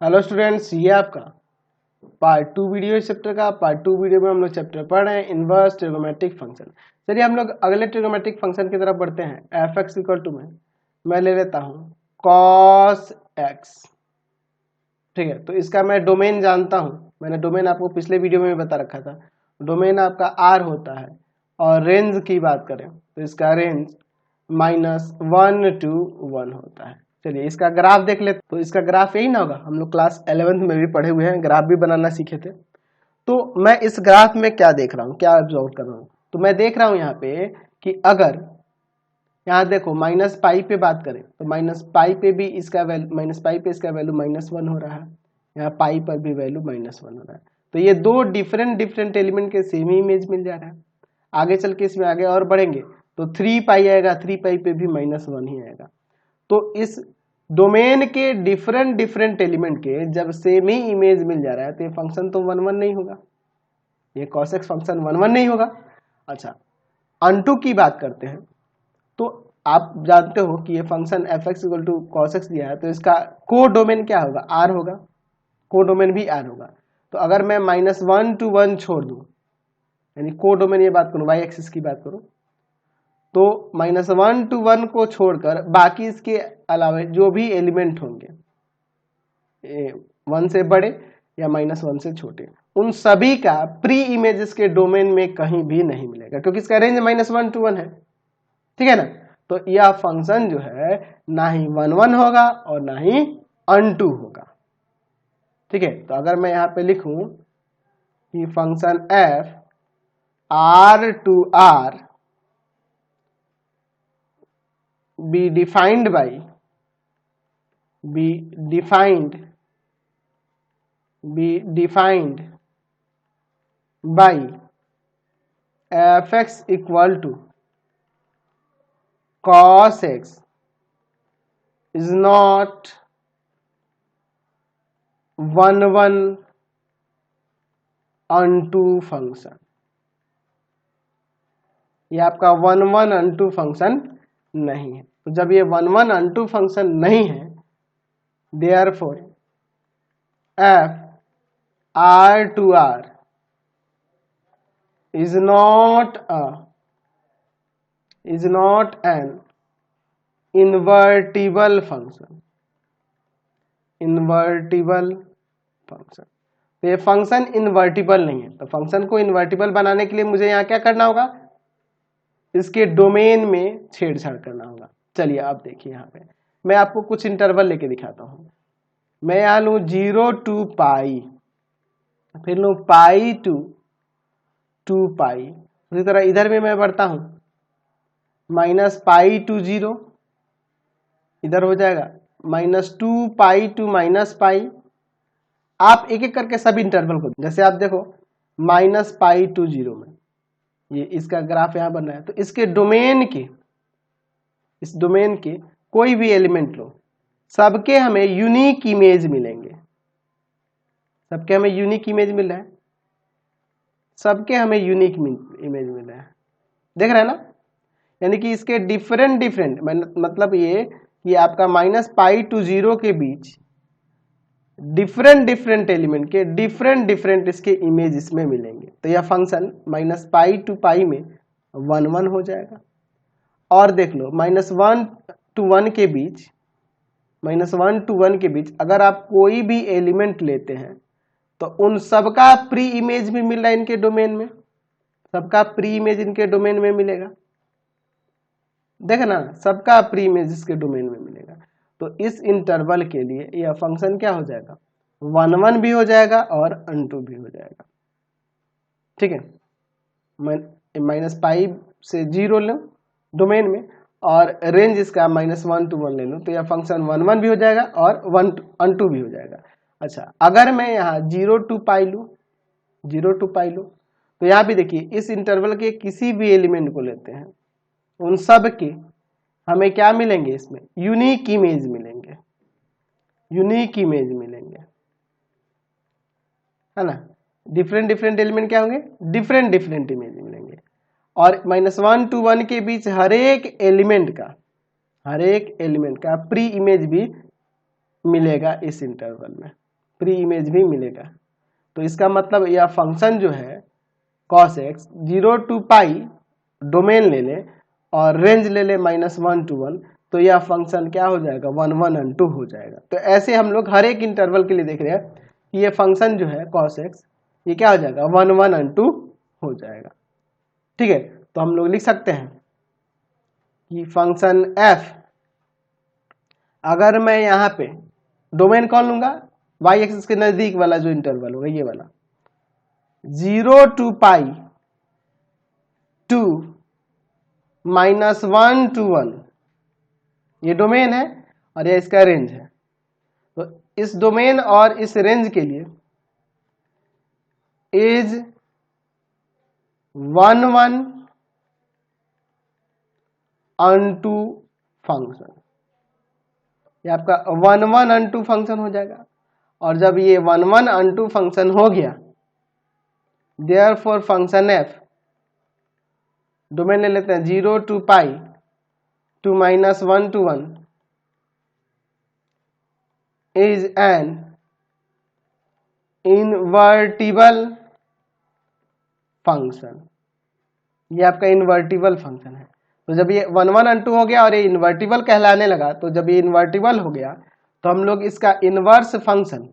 Hello students, ये आपका part 2 video इस चैप्टर का। पार्ट 2 वीडियो में हम लोग चैप्टर पढ़ रहे हैं इनवर्स ट्रिगोमेट्रिक फंक्शन। चलिए हम लोग अगले ट्रिगोमेट्रिक फंक्शन की तरफ बढ़ते हैं। एफ एक्स इक्वल टू में मैं ले लेता हूँ कॉस एक्स। ठीक है, तो इसका मैं डोमेन जानता हूँ। मैंने डोमेन आपको पिछले वीडियो में भी बता रखा था। डोमेन आपका आर होता है और रेंज की बात करें तो इसका रेंज -1 to 1 होता है। चलिए इसका ग्राफ देख लेते। तो इसका ग्राफ यही ना होगा, हम लोग क्लास 11th में भी पढ़े हुए हैं, ग्राफ भी बनाना सीखे थे। तो मैं इस ग्राफ में क्या देख रहा हूँ, क्या ऑब्जर्व कर रहा हूँ, तो मैं देख रहा हूँ यहाँ पे कि अगर यहाँ देखो माइनस पाई पे बात करें तो माइनस पाई पे भी इसका वैल्यू माइनस पाई पे इसका वैल्यू -1 हो रहा है, यहाँ पाई पर भी वैल्यू -1 हो रहा है। तो ये दो डिफरेंट एलिमेंट के सेम ही इमेज मिल जा रहा है। आगे चल के इसमें आगे और बढ़ेंगे तो 3 पाई आएगा, 3 पाई पे भी -1 ही आएगा। तो इस डोमेन के डिफरेंट एलिमेंट के जब सेम ही इमेज मिल जा रहा है तो ये फंक्शन तो 1 1 नहीं होगा, ये cos x फंक्शन 1 1 नहीं होगा। अच्छा, अनटू की बात करते हैं तो आप जानते हो कि ये function f x equal to cos x दिया है, तो इसका को डोमेन क्या होगा, आर होगा। को डोमेन भी आर होगा। तो अगर मैं -1 to 1 छोड़ दूं, यानी को डोमेन ये बात करूं, वाई एक्सिस की बात करूं, तो -1 to 1 को छोड़कर बाकी इसके अलावा जो भी एलिमेंट होंगे 1 से बड़े या -1 से छोटे, उन सभी का प्री इमेज इसके डोमेन में कहीं भी नहीं मिलेगा, क्योंकि इसका रेंज -1 to 1 है। ठीक है ना। तो यह फंक्शन जो है ना ही 1 1 होगा और ना ही अनटू होगा। ठीक है, तो अगर मैं यहां पे लिखूं कि function f r to r be defined by fx equal to cos x is not 1 1 unto function. ये आपका 1 1 unto फंक्शन नहीं है। तो जब ये 1 1 unto फंक्शन नहीं है, therefore f r to r is not an invertible function। Invertible function, तो ये फंक्शन इन्वर्टिबल नहीं है। तो फंक्शन को इन्वर्टिबल बनाने के लिए मुझे यहाँ क्या करना होगा, इसके डोमेन में छेड़छाड़ करना होगा। चलिए आप देखिए, यहाँ पे मैं आपको कुछ इंटरवल लेके दिखाता हूँ। मैं यहाँ लूँ 0 to पाई, फिर लूँ पाई टू 2 पाई। उसी तरह इधर भी मैं बढ़ता हूँ -पाई to 0, इधर हो जाएगा -2 पाई to -पाई। आप एक एक करके सभी इंटरवल को, जैसे आप देखो -पाई to 0 में ये इसका ग्राफ यहाँ बन रहा है, तो इसके डोमेन के, इस डोमेन के कोई भी एलिमेंट लो, सबके हमें यूनिक इमेज मिलेंगे। सबके हमें यूनिक इमेज मिल रहा है, सबके हमें यूनिक इमेज मिल रहा है। देख रहे हैं ना, यानी कि इसके डिफरेंट मतलब ये कि आपका -पाई to 0 के बीच डिफरेंट एलिमेंट के डिफरेंट इसके इमेज इसमें मिलेंगे। तो यह फंक्शन -पाई to पाई में 1 1 हो जाएगा। और देख लो -1 to 1 के बीच, -1 to 1 के बीच अगर आप कोई भी एलिमेंट लेते हैं तो उन सबका प्री इमेज भी मिल रहा है इनके डोमेन में, सबका प्री इमेज इनके डोमेन में मिलेगा। देखना, सबका प्री इमेज इसके डोमेन में मिलेगा। तो इस इंटरवल के लिए यह फंक्शन क्या हो जाएगा, 1 1 भी हो जाएगा और अनटू भी हो जाएगा। ठीक है, -पाई से 0 लो डोमेन में और रेंज इसका -1 to 1 ले लो, तो यह फंक्शन 1 1 भी हो जाएगा और अनटू भी हो जाएगा। अच्छा, अगर मैं यहाँ 0 to पाई लूँ, 0 to पाई लूँ, तो यहाँ भी देखिए इस इंटरवल के किसी भी एलिमेंट को लेते हैं, उन सब के हमें क्या मिलेंगे, इसमें यूनिक इमेज मिलेंगे, यूनिक इमेज मिलेंगे, है ना। डिफरेंट एलिमेंट क्या होंगे, डिफरेंट इमेज मिलेंगे। और -1 to 1 के बीच हर एक एलिमेंट का प्री इमेज भी मिलेगा इस इंटरवल में। प्री इमेज भी मिलेगा। तो इसका मतलब यह फंक्शन जो है cos x 0 to pi domain ले ले और रेंज ले ले -1 to 1, तो यह फंक्शन क्या हो जाएगा 1 1 and 2 हो जाएगा। तो ऐसे हम लोग हर एक इंटरवल के लिए देख रहे हैं कि ये फंक्शन जो है cos x ये क्या हो जाएगा 1 1 and 2 हो जाएगा। ठीक है, तो हम लोग लिख सकते हैं कि फंक्शन f, अगर मैं यहाँ पे डोमेन कौन लूंगा y एक्सिस के नजदीक वाला जो इंटरवल होगा ये वाला 0 to पाई 2 -1 to 1, ये डोमेन है और ये इसका रेंज है। तो इस डोमेन और इस रेंज के लिए इज 1 1 and 2 फंक्शन, ये आपका 1 1 and 2 फंक्शन हो जाएगा। और जब ये 1 1 and 2 फंक्शन हो गया, देयरफॉर फंक्शन f, डोमेन ले लेते हैं 0 to pi 2 -1 to 1 is an invertible function, ये आपका इन्वर्टिबल फंक्शन है। तो जब ये 1 1 and 2 हो गया और ये इन्वर्टिबल कहलाने लगा, तो जब ये इन्वर्टिबल हो गया तो हम लोग इसका इनवर्स फंक्शन,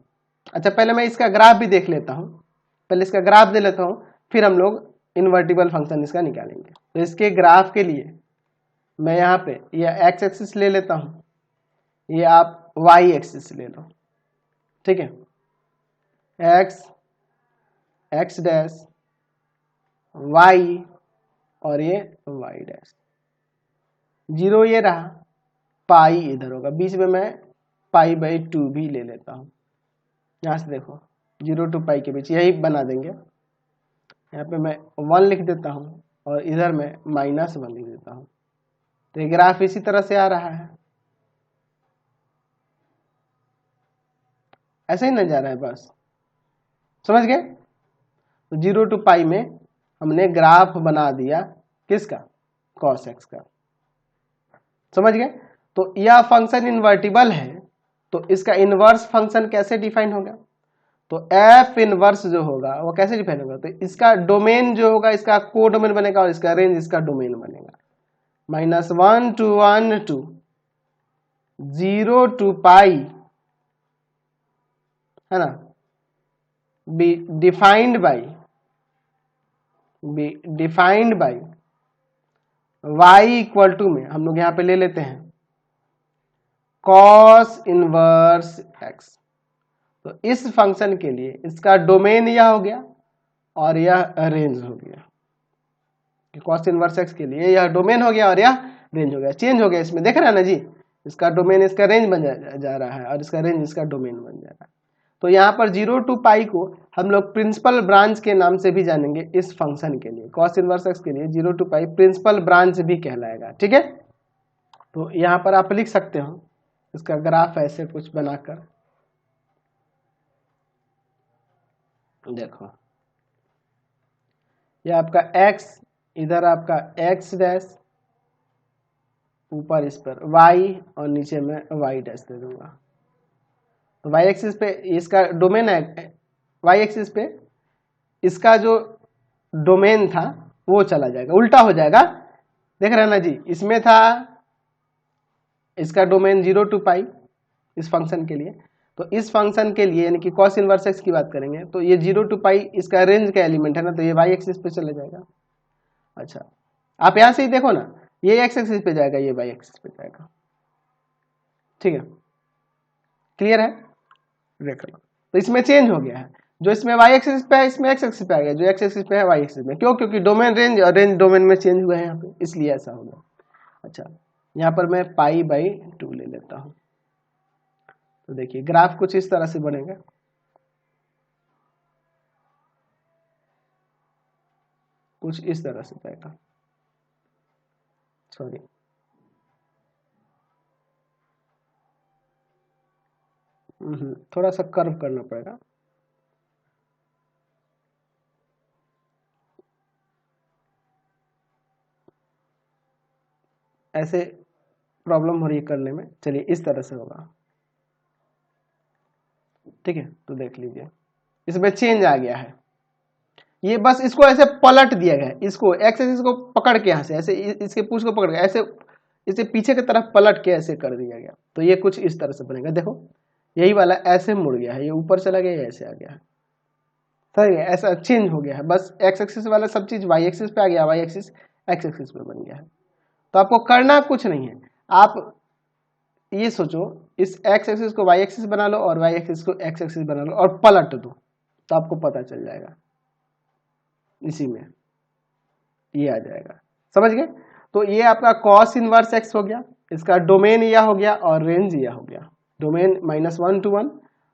अच्छा पहले मैं इसका ग्राफ भी देख लेता हूँ, पहले इसका ग्राफ दे लेता हूँ, फिर हम लोग इन्वर्टिबल फंक्शन इसका निकालेंगे। तो इसके ग्राफ के लिए मैं यहाँ पे यह एक्स एक्सिस ले लेता हूँ, ये आप वाई एक्सिस ले लो। ठीक है, एक्स एक्स डैश वाई और ये वाई डैश, 0 ये रहा, पाई इधर होगा, बीच में मैं पाई/2 भी ले लेता हूँ। यहाँ से देखो 0 to पाई के बीच यही बना देंगे, यहाँ पे मैं 1 लिख देता हूँ और इधर मैं -1 लिख देता हूँ। तो ये ग्राफ इसी तरह से आ रहा है, ऐसे ही न जा रहा है, बस समझ गए। तो 0 to पाई में हमने ग्राफ बना दिया किसका, cos x का, समझ गए। तो यह फंक्शन इन्वर्टिबल है, तो इसका इनवर्स फंक्शन कैसे डिफाइन होगा, तो f इनवर्स जो होगा वो कैसे डिफाइन होगा, तो इसका डोमेन जो होगा इसका को डोमेन बनेगा और इसका रेंज इसका डोमेन बनेगा। -1 to 1 to 0 to पाई, है ना, be defined by y equal to में हम लोग यहाँ पे ले लेते हैं cos इनवर्स x। तो इस फंक्शन के लिए इसका डोमेन यह हो गया और यह रेंज हो गया। cos इनवर्स x के लिए यह डोमेन हो गया और यह रेंज हो गया, चेंज हो गया इसमें, देख रहे हैं ना जी, इसका डोमेन इसका रेंज बन जा रहा है और इसका रेंज इसका डोमेन बन जा रहा है। तो यहाँ पर 0 to पाई को हम लोग प्रिंसिपल ब्रांच के नाम से भी जानेंगे इस फंक्शन के लिए, cos इनवर्स x के लिए 0 to पाई प्रिंसिपल ब्रांच भी कहलाएगा। ठीक है, तो यहाँ पर आप लिख सकते हो इसका ग्राफ ऐसे कुछ बनाकर, देखो ये आपका x, इधर आपका x डैश, ऊपर इस पर y और नीचे में y डैश दे दूंगा। तो y एक्सिस पे इसका डोमेन है, y एक्सिस पे इसका जो डोमेन था वो चला जाएगा, उल्टा हो जाएगा, देख रहे हैं ना जी, इसमें था इसका डोमेन 0 to पाई इस फंक्शन के लिए, तो इस फंक्शन के लिए यानी कि cos इनवर्स x की बात करेंगे तो ये 0 to पाई इसका रेंज का एलिमेंट है ना, तो ये y एक्सिस पे चला जाएगा। अच्छा आप यहां से ही देखो ना, ये x एक्सिस पे जाएगा, ये y एक्सिस पे जाएगा। ठीक है, क्लियर है, देख लो। तो इसमें चेंज हो गया है, जो इसमें y एक्सिस पे है इसमें x एक्सिस पे आ गया, जो x एक्सिस पे है y एक्सिस में, क्यों, क्योंकि डोमेन रेंज और रेंज डोमेन में चेंज हुआ है यहाँ पे, इसलिए ऐसा हो गया। अच्छा यहाँ पर मैं पाई/2 ले लेता हूँ, तो देखिए ग्राफ कुछ इस तरह से बनेगा, कुछ इस तरह से जाएगा, सॉरी थोड़ा सा कर्व करना पड़ेगा, ऐसे प्रॉब्लम हो रही है करने में। चलिए इस तरह से होगा, ठीक है, तो देख लीजिए इसमें चेंज आ गया है। ये बस इसको ऐसे पलट दिया गया है, इसको एक्स एक्सिस को पकड़ के यहाँ से ऐसे इसके पूंछ को पकड़ के ऐसे इसे पीछे की तरफ पलट के ऐसे कर दिया गया। तो ये कुछ इस तरह से बनेगा, देखो यही वाला ऐसे मुड़ गया है, ये ऊपर चला गया, ये ऐसे आ गया है, सही है, ऐसा चेंज हो गया है। बस एक्स एक्सिस वाला सब चीज वाई एक्सिस पे आ गया, वाई एक्सिस एक्स एक्सिस पे बन गया है। तो आपको करना कुछ नहीं है, आप ये सोचो इस एक्स एक्सिस को वाई एक्सिस बना लो और वाई एक्सिस को एक्स एक्सिस बना लो और पलट दो, तो आपको पता चल जाएगा, इसी में ये आ जाएगा, समझ गए। तो ये आपका कॉस इनवर्स एक्स हो गया, इसका डोमेन यह हो गया और रेंज यह हो गया, डोमेन -1 to 1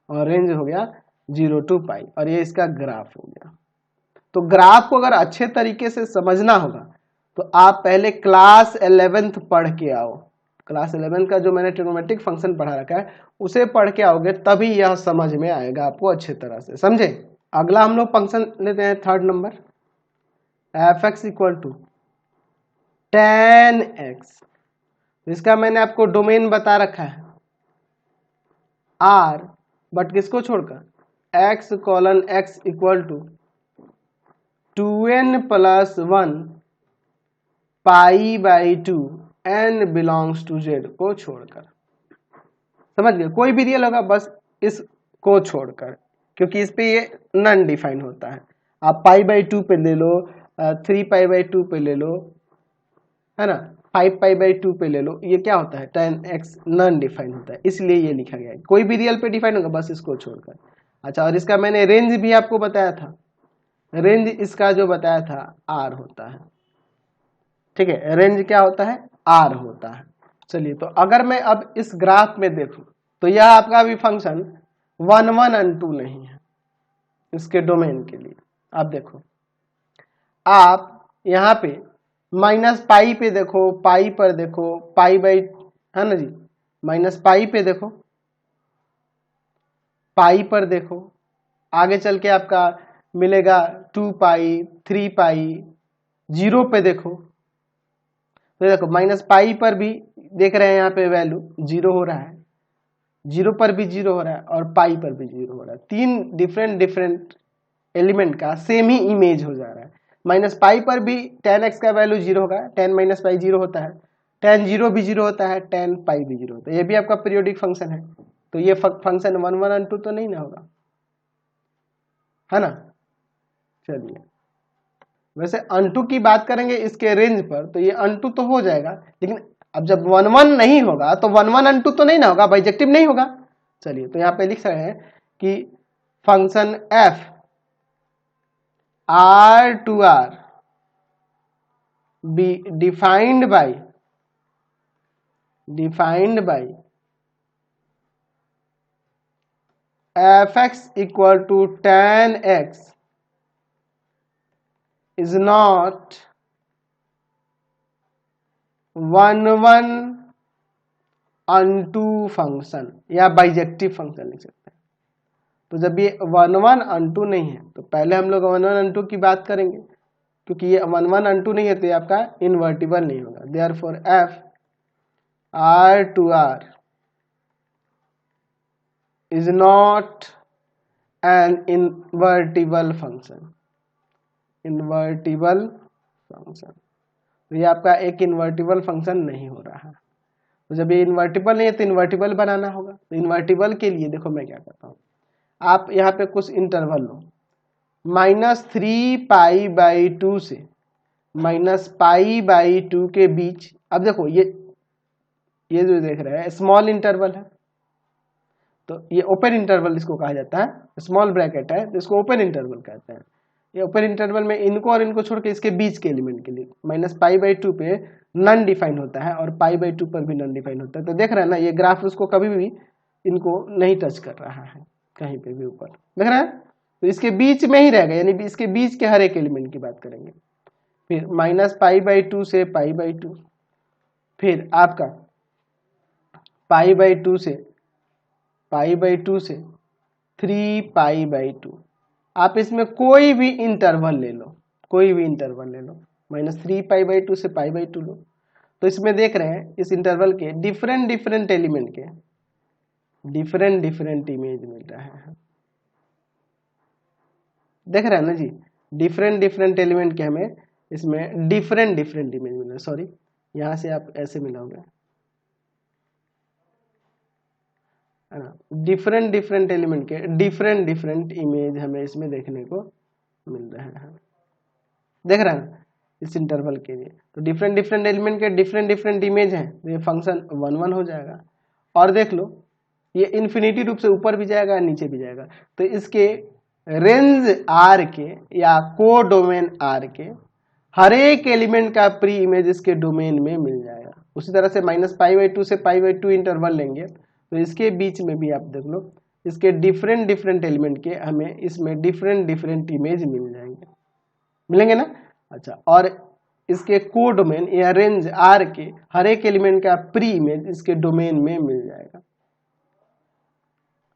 और रेंज हो गया 0 to पाई, और ये इसका ग्राफ हो गया। तो ग्राफ को अगर अच्छे तरीके से समझना होगा तो आप पहले क्लास 11th पढ़ के आओ, क्लास 11 का जो मैंने ट्रिग्नोमेट्रिक फंक्शन पढ़ा रखा है उसे पढ़ के आओगे, तभी यह समझ में आएगा आपको अच्छे तरह से, समझे। अगला हम लोग फंक्शन लेते हैं third number, f x equal to tan x, इसका मैंने आपको डोमेन बता रखा है r, बट किसको छोड़कर x colon x equal to 2n plus 1 pi by 2 n belongs to z को छोड़कर, समझ गए। कोई भी रियल होगा बस इसको छोड़कर, क्योंकि इस पे ये नॉन डिफाइन होता है। आप पाई बाई 2 पे ले लो, 3 पाई बाई 2 पे ले लो, है ना, 5 पाई बाई 2 पे ले लो, ये क्या होता है tan x नॉन डिफाइन होता है, इसलिए ये लिखा गया है। कोई भी रियल पे डिफाइन होगा बस इसको छोड़कर। अच्छा, और इसका मैंने रेंज भी आपको बताया था, रेंज इसका जो बताया था r होता है, ठीक है, रेंज क्या होता है r होता है। चलिए, तो अगर मैं अब इस ग्राफ में देखूं तो यह आपका भी फंक्शन 1 1 and 2 नहीं है इसके डोमेन के लिए। आप देखो, आप यहाँ पे माइनस पाई पे देखो, पाई पर देखो, पाई बाई, है ना जी, माइनस पाई पे देखो, पाई पर देखो, आगे चल के आपका मिलेगा 2 पाई, 3 पाई, 0 पे देखो, तो देखो माइनस पाई पर भी देख रहे हैं यहाँ पे वैल्यू 0 हो रहा है, 0 पर भी 0 हो रहा है और पाई पर भी 0 हो रहा है। तीन डिफरेंट एलिमेंट का सेम ही इमेज हो जा रहा है। माइनस पाई पर भी tan x का वैल्यू 0 होगा, tan माइनस पाई 0 होता है, tan 0 भी 0 होता है, tan पाई भी 0 होता है। ये भी आपका पीरियोडिक फंक्शन है, तो ये फंक्शन 1 1 and 2 तो नहीं ना होगा, है ना। चलिए, वैसे अनटू की बात करेंगे इसके रेंज पर तो ये अनटू तो हो जाएगा, लेकिन अब जब 1 1 नहीं होगा तो 1 1 and 2 तो नहीं ना होगा, बाइजेक्टिव नहीं होगा। चलिए, तो यहाँ पे लिख रहे हैं कि function f R to R be defined by fx equal to tan x is not 1 1 unto function या बाइजेक्टिव फंक्शन लिख सकते हैं। तो जब ये 1 1 unto नहीं है तो पहले हम लोग 1 1 unto की बात करेंगे, क्योंकि ये 1 1 unto नहीं है तो ये आपका इन्वर्टिबल नहीं होगा। Therefore f R to R is not an invertible function, तो ये आपका एक इन्वर्टिबल फंक्शन नहीं हो रहा है। तो जब ये इन्वर्टिबल नहीं है तो इन्वर्टिबल बनाना होगा। तो इन्वर्टिबल के लिए देखो मैं क्या करता हूँ, आप यहाँ पे कुछ इंटरवल लो, -3 पाई बाई 2 से -पाई बाई 2 के बीच। अब देखो ये जो देख रहे हैं स्मॉल इंटरवल है, तो ये ओपन इंटरवल इसको कहा जाता है, स्मॉल ब्रैकेट है तो इसको ओपन इंटरवल कहते हैं। ये ओपन इंटरवल में इनको और इनको छोड़ के इसके बीच के एलिमेंट के लिए -पाई बाई 2 पे नॉन डिफाइन होता है और पाई बाई 2 पर भी नॉन डिफाइन होता है। तो देख रहे हैं ना, ये ग्राफ उसको कभी भी इनको नहीं टच कर रहा है कहीं पे भी ऊपर, देख रहे हैं। तो इसके बीच में ही रहेगा, यानी इसके बीच के हर एक एलिमेंट की बात करेंगे। फिर -पाई बाई 2 से पाई बाई 2, फिर आपका पाई बाई 2 से 3 पाई बाई 2। आप इसमें कोई भी इंटरवल ले लो, -3 पाई बाई 2 से पाई बाई 2 लो। तो इसमें देख रहे हैं इस इंटरवल के डिफरेंट एलिमेंट के डिफरेंट डिफरेंट इमेज मिल रहा है। देख रहे हैं ना जी, डिफरेंट डिफरेंट एलिमेंट के हमें इसमें डिफरेंट डिफरेंट इमेज मिल रहा है। सॉरी, यहां से आप ऐसे मिलाओगे, है ना, डिफरेंट डिफरेंट एलिमेंट के डिफरेंट डिफरेंट इमेज हमें इसमें देखने को मिल रहे हैं। देख रहे हैं इस इंटरवल के लिए, तो डिफरेंट डिफरेंट एलिमेंट के डिफरेंट डिफरेंट इमेज हैं, तो ये फंक्शन 1 1 हो जाएगा। और देख लो, ये इन्फिनिटी रूप से ऊपर भी जाएगा नीचे भी जाएगा, तो इसके रेंज आर के या को डोमेन आर के हर एक एलिमेंट का प्री इमेज इसके डोमेन में मिल जाएगा। उसी तरह से -π/2 से π/2 इंटरवल लेंगे, तो इसके बीच में भी आप देख लो, इसके डिफरेंट डिफरेंट एलिमेंट के हमें इसमें डिफरेंट डिफरेंट इमेज मिल जाएंगे, मिलेंगे ना। अच्छा, और इसके को डोमेन या रेंज आर के हर एक एलिमेंट का प्री इमेज इसके डोमेन में मिल जाएगा।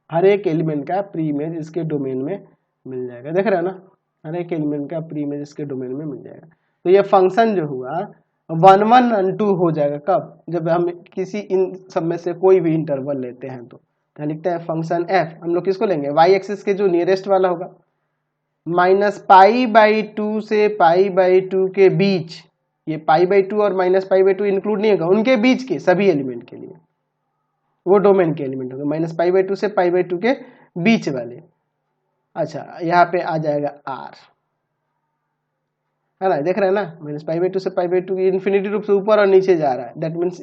हर एक एलिमेंट का प्री इमेज इसके डोमेन में मिल जाएगा। देख रहे हो ना, हर एक एलिमेंट का प्री इमेज इसके डोमेन में मिल जाएगा। तो ये फंक्शन जो हुआ 1 1 और 2 हो जाएगा। कब? जब हम किसी इन सब में से कोई भी इंटरवल लेते हैं। तो लिखते हैं फंक्शन एफ, हम लोग किसको लेंगे? वाई एक्सिस के जो नियरेस्ट वाला होगा, -π/2 से π/2 के बीच, ये π/2 और -π/2 इंक्लूड नहीं होगा, उनके बीच के सभी एलिमेंट के लिए वो डोमेन के एलिमेंट होंगे, -π/2 से π/2 के बीच वाले। अच्छा, यहाँ पे आ जाएगा आर, है ना, देख रहे हैं ना, -π/2 से π/2 इन्फिनिटी रूप से ऊपर और नीचे जा रहा है, दैट मीन्स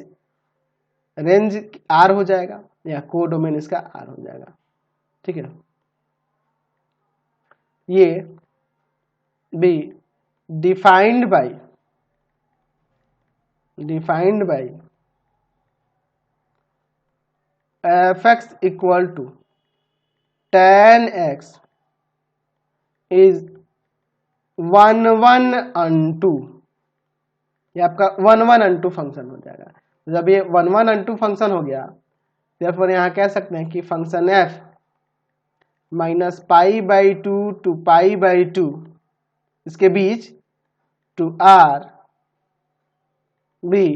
रेंज आर हो जाएगा या को डोमेन इसका आर हो जाएगा। ठीक है, ये be defined by fx equal to tan x is 1 1 and 2, ये आपका 1 1 and 2 फंक्शन हो जाएगा। जब ये 1 1 and 2 फंक्शन हो गया, फिर यहाँ कह सकते हैं कि फंक्शन f -π/2 to π/2 इसके बीच टू आर बी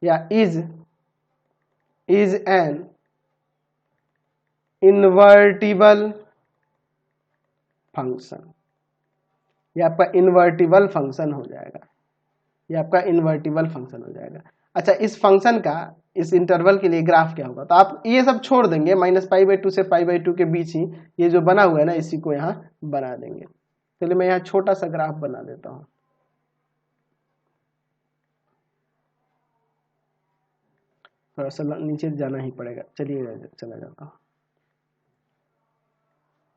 या इज एन इनवर्टिबल फंक्शन। ये आपका इनवर्टिबल फंक्शन हो जाएगा, ये आपका इनवर्टिबल फंक्शन हो जाएगा। अच्छा, इस फंक्शन का इस इंटरवल के लिए ग्राफ क्या होगा? तो आप ये सब छोड़ देंगे, -π/2 से π/2 के बीच ही ये जो बना हुआ है ना, इसी को यहाँ बना देंगे। चलिए मैं यहाँ छोटा सा ग्राफ बना देता हूँ। थोड़ा सा नीचे जाना ही पड़ेगा, चलिए चला जाता हूँ।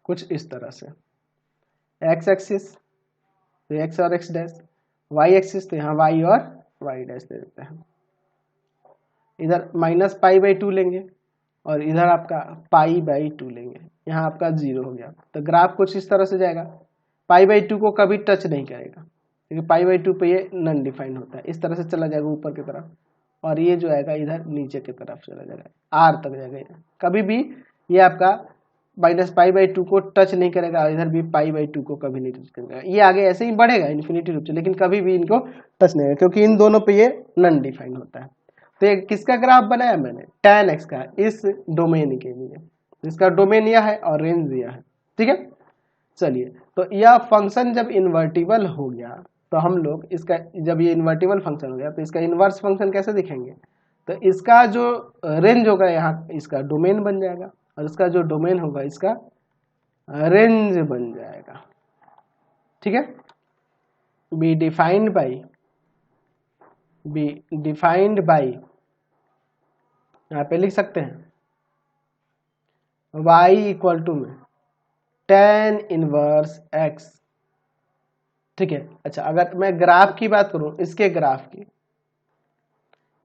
कुछ इस तरह से एक्स एक्सिस तो एक्स और एक्स डैश, वाई एक्सिस तो यहाँ वाई और वाई डैश दे देते हैं। इधर -π/2 लेंगे और इधर आपका π/2 लेंगे, यहाँ आपका 0 हो गया। तो ग्राफ कुछ इस तरह से जाएगा, π/2 को कभी टच नहीं करेगा क्योंकि π/2 पे ये नॉन डिफाइंड होता है। इस तरह से चला जाएगा ऊपर की तरफ, और ये जो आएगा इधर नीचे की तरफ चला जाएगा, आर तक जाएगा। कभी भी ये आपका -π/2 को टच नहीं करेगा, और इधर भी π/2 को कभी नहीं टच करेगा। ये आगे ऐसे ही बढ़ेगा इन्फिनिटी रूप से, लेकिन कभी भी इनको टच नहीं करेगा क्योंकि इन दोनों पे ये नॉन डिफाइंड होता है। तो ये किसका ग्राफ बनाया मैंने? tan x का, इस डोमेन के लिए। इसका डोमेन यह है और रेंज यह है। ठीक है, चलिए, तो यह फंक्शन जब इन्वर्टिबल हो गया, तो हम लोग इसका, जब ये इन्वर्टिबल फंक्शन हो गया तो इसका इन्वर्स फंक्शन कैसे दिखेंगे? तो इसका जो रेंज होगा यहाँ, इसका डोमेन बन जाएगा, और इसका जो डोमेन होगा इसका रेंज बन जाएगा। ठीक है, बी डिफाइंड बाई यहाँ पे लिख सकते हैं y इक्वल टू में tan इनवर्स x। ठीक है, अच्छा, अगर मैं ग्राफ की बात करूं, इसके ग्राफ की,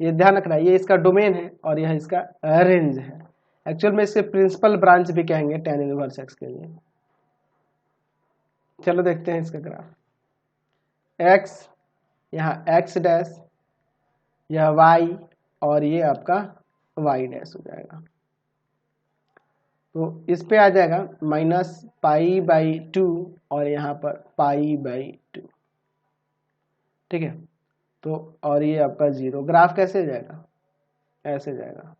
ये ध्यान रखना, ये इसका डोमेन है और यह इसका रेंज है। एक्चुअल में इसके प्रिंसिपल ब्रांच भी कहेंगे tan इनवर्स x के लिए। चलो देखते हैं इसका ग्राफ। x, यहाँ x डैश, यह y, और ये आपका y डैश हो जाएगा। तो इस पे आ जाएगा -π/2 और यहाँ पर π/2। ठीक है, तो और ये आपका 0। ग्राफ कैसे जाएगा? ऐसे जाएगा।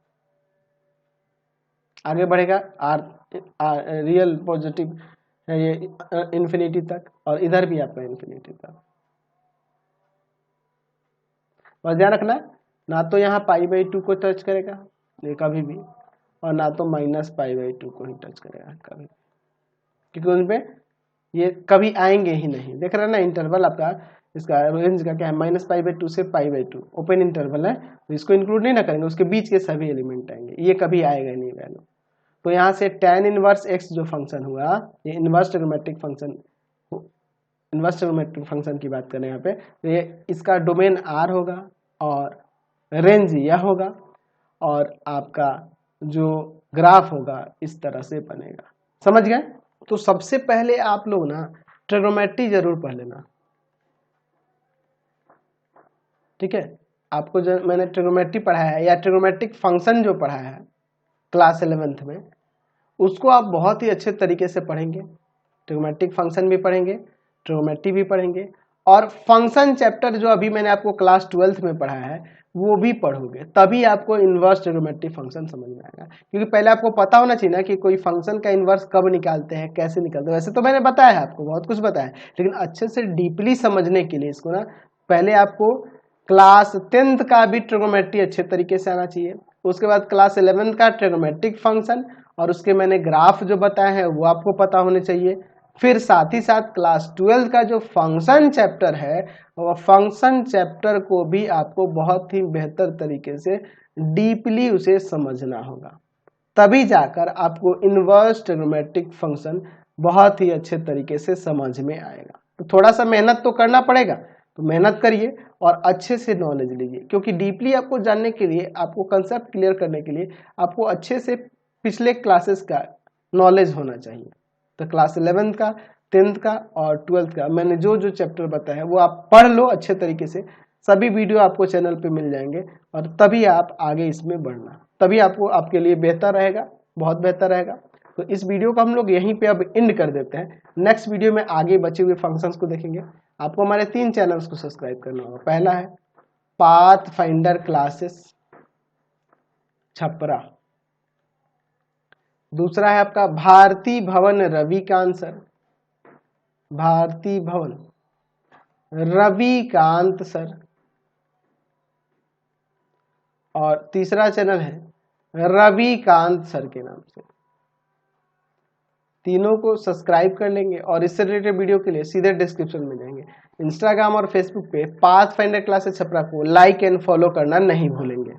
आगे बढ़ेगा आर रियल पॉजिटिव है ये इन्फिनिटी तक, और इधर भी आपका इन्फिनिटी तक। और ध्यान रखना ना तो यहाँ π/2 को टच करेगा ये कभी भी, और ना तो -π/2 को ही टच करेगा कभी, क्योंकि उन पे ये कभी आएंगे ही नहीं। देख रहे हैं ना इंटरवल आपका, इसका रेंज का क्या है, -π/2 से π/2 ओपन इंटरवल है, तो इसको इंक्लूड नहीं ना करेंगे, उसके बीच के सभी एलिमेंट आएंगे, ये कभी आएगा नहीं वैल्यू। तो यहाँ से tan इनवर्स x जो फंक्शन हुआ, ये inverse trigonometric function, inverse trigonometric function की बात करें यहाँ पे, तो ये इसका डोमेन R होगा और रेंज यह होगा, और आपका जो ग्राफ होगा इस तरह से बनेगा। समझ गए? तो सबसे पहले आप लोग ना ट्रिगोनोमेट्री जरूर पढ़ लेना, ठीक है। आपको जो मैंने ट्रिगोनोमेट्री पढ़ाया है या ट्रिगोनोमेट्रिक फंक्शन जो पढ़ाया है क्लास 11th में, उसको आप बहुत ही अच्छे तरीके से पढ़ेंगे। ट्रिगोनोमेट्रिक फंक्शन भी पढ़ेंगे, ट्रिगोनोमेट्री भी पढ़ेंगे, और फंक्शन चैप्टर जो अभी मैंने आपको क्लास 12th में पढ़ाया है वो भी पढ़ोगे, तभी आपको इनवर्स ट्रिगोनोमेट्रिक फंक्शन समझ में आएगा। क्योंकि पहले आपको पता होना चाहिए ना कि कोई फंक्शन का इनवर्स कब निकालते हैं, कैसे निकालते हैं। वैसे तो मैंने बताया है आपको, बहुत कुछ बताया है, लेकिन अच्छे से डीपली समझने के लिए इसको ना पहले आपको क्लास 10th का भी ट्रिगोनोमेट्री अच्छे तरीके से आना चाहिए, उसके बाद क्लास 11th का ट्रिगोनोमेट्रिक फंक्शन, और उसके मैंने ग्राफ जो बताए हैं वो आपको पता होने चाहिए। फिर साथ ही साथ क्लास 12th का जो फंक्शन चैप्टर है, वो फंक्शन चैप्टर को भी आपको बहुत ही बेहतर तरीके से डीपली उसे समझना होगा, तभी जाकर आपको इनवर्स ट्रिगोनोमेट्रिक फंक्शन बहुत ही अच्छे तरीके से समझ में आएगा। तो थोड़ा सा मेहनत तो करना पड़ेगा, तो मेहनत करिए और अच्छे से नॉलेज लीजिए, क्योंकि डीपली आपको जानने के लिए, आपको कंसेप्ट क्लियर करने के लिए आपको अच्छे से पिछले क्लासेस का नॉलेज होना चाहिए। तो क्लास 11th का, 10th का और 12th का मैंने जो जो चैप्टर बताया है वो आप पढ़ लो अच्छे तरीके से, सभी वीडियो आपको चैनल पे मिल जाएंगे, और तभी आप आगे इसमें बढ़ना, तभी आपको आपके लिए बेहतर रहेगा, बहुत बेहतर रहेगा। तो इस वीडियो को हम लोग यहीं पे अब एंड कर देते हैं। नेक्स्ट वीडियो में आगे बचे हुए फंक्शंस को देखेंगे। आपको हमारे 3 चैनल्स को सब्सक्राइब करना होगा। पहला है पाथ फाइंडर क्लासेस छपरा, दूसरा है आपका भारती भवन रविकांत सर, भारती भवन रविकांत सर, और तीसरा चैनल है रविकांत सर के नाम से। तीनों को सब्सक्राइब कर लेंगे और इससे रिलेटेड वीडियो के लिए सीधे डिस्क्रिप्शन में जाएंगे। इंस्टाग्राम और फेसबुक पे पाथ फाइंडर क्लासेस छपरा को लाइक एंड फॉलो करना नहीं भूलेंगे।